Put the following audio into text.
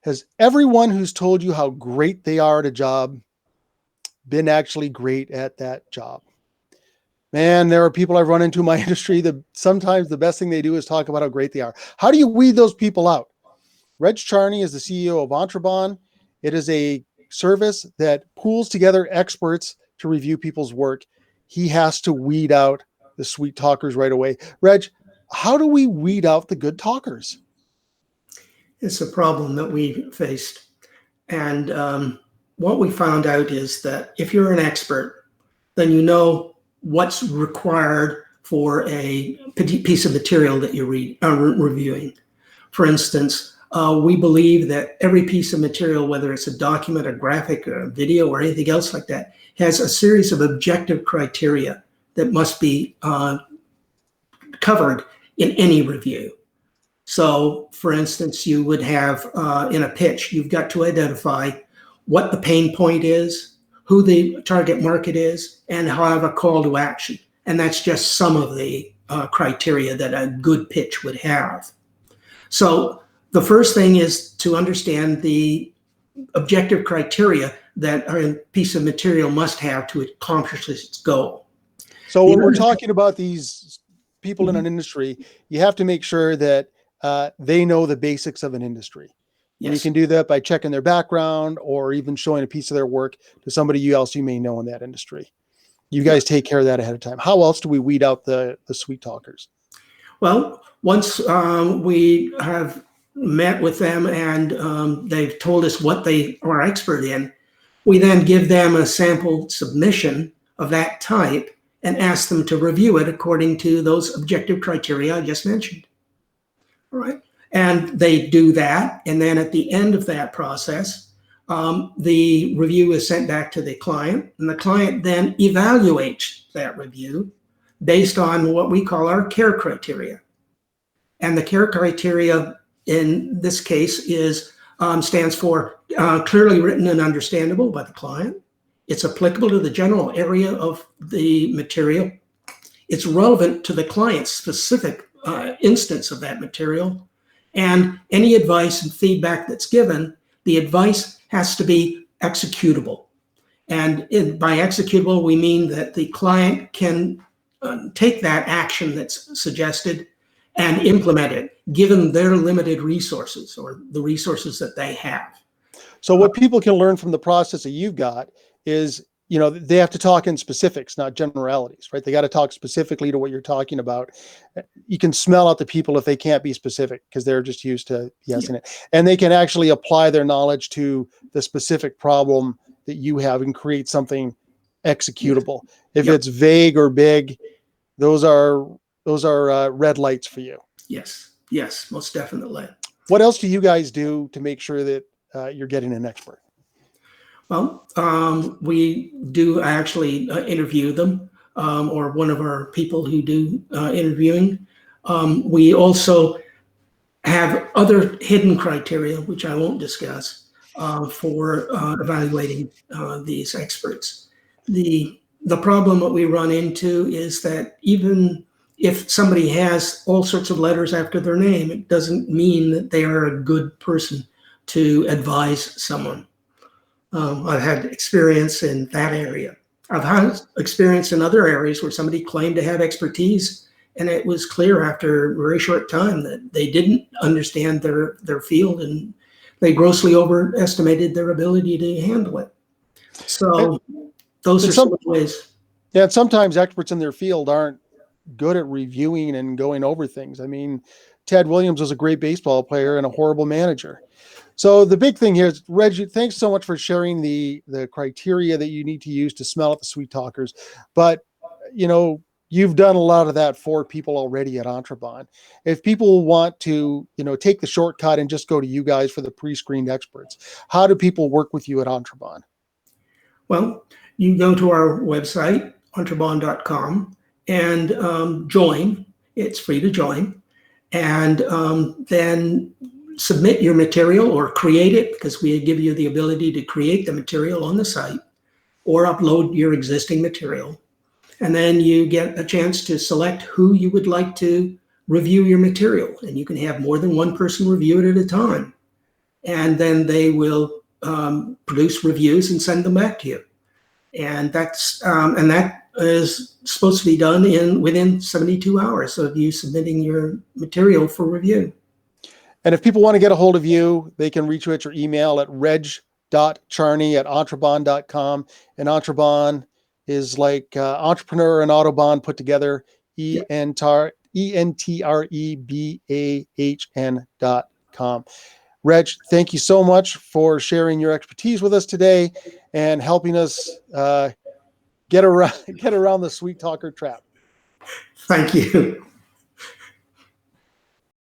Has everyone who's told you how great they are at a job been actually great at that job? Man, there are people I've run into in my industry that sometimes the best thing they do is talk about how great they are. How do you weed those people out? Reg Charney is the CEO of EntreBahn. It is a service that pools together experts to review people's work. He has to weed out the sweet talkers right away. Reg, how do we weed out the good talkers? It's a problem that we faced. And what we found out is that if you're an expert, then you know what's required for a piece of material that you're reviewing. For instance, we believe that every piece of material, whether it's a document, a graphic, or a video, or anything else like that, has a series of objective criteria that must be covered in any review. So, for instance, you would have in a pitch, you've got to identify what the pain point is, who the target market is, and have a call to action. And that's just some of the criteria that a good pitch would have. So the first thing is to understand the objective criteria that a piece of material must have to accomplish its goal. So when we're talking about these people in an industry, you have to make sure that they know the basics of an industry. And you can do that by checking their background or even showing a piece of their work to somebody else you may know in that industry. You guys take care of that ahead of time. How else do we weed out the sweet talkers? Well, once we have met with them and they've told us what they are expert in, we then give them a sample submission of that type and ask them to review it according to those objective criteria I just mentioned. All right. And they do that. And then at the end of that process, the review is sent back to the client, and the client then evaluates that review based on what we call our care criteria. And the care criteria in this case is stands for clearly written and understandable by the client. It's applicable to the general area of the material. It's relevant to the client's specific instance of that material. And any advice and feedback that's given, the advice has to be executable. And by executable, we mean that the client can take that action that's suggested and implement it, given their limited resources or the resources that they have. So what people can learn from the process that you've got is, you know, they have to talk in specifics, not generalities, right? They got to talk specifically to what you're talking about. You can smell out the people if they can't be specific because they're just used to guessing it. And they can actually apply their knowledge to the specific problem that you have and create something executable. If it's vague or big, those are red lights for you. Yes, yes, most definitely. What else do you guys do to make sure that you're getting an expert? Well, we do actually interview them, or one of our people who do interviewing. We also have other hidden criteria, which I won't discuss, for evaluating these experts. The problem that we run into is that even if somebody has all sorts of letters after their name, it doesn't mean that they are a good person to advise someone. I've had experience in that area. I've had experience in other areas where somebody claimed to have expertise, and it was clear after a very short time that they didn't understand their field, and they grossly overestimated their ability to handle it. So those are some ways. Yeah, and sometimes experts in their field aren't good at reviewing and going over things. I mean, Ted Williams was a great baseball player and a horrible manager. So the big thing here is, Reg, thanks so much for sharing the criteria that you need to use to smell out the sweet talkers. But, you know, you've done a lot of that for people already at EntreBahn. If people want to, you know, take the shortcut and just go to you guys for the pre-screened experts, how do people work with you at EntreBahn? Well, you go to our website, EntreBahn.com, and join. It's free to join. And then submit your material or create it, because we give you the ability to create the material on the site or upload your existing material. And then you get a chance to select who you would like to review your material. And you can have more than one person review it at a time. and then they will produce reviews and send them back to you. And that is supposed to be done within 72 hours of you submitting your material for review. And if people want to get a hold of you, they can reach you at your email at reg.charney@entrebahn.com. And EntreBahn is like entrepreneur and Autobahn put together, EntreBahn.com. Reg, thank you so much for sharing your expertise with us today and helping us get around the sweet talker trap. Thank you.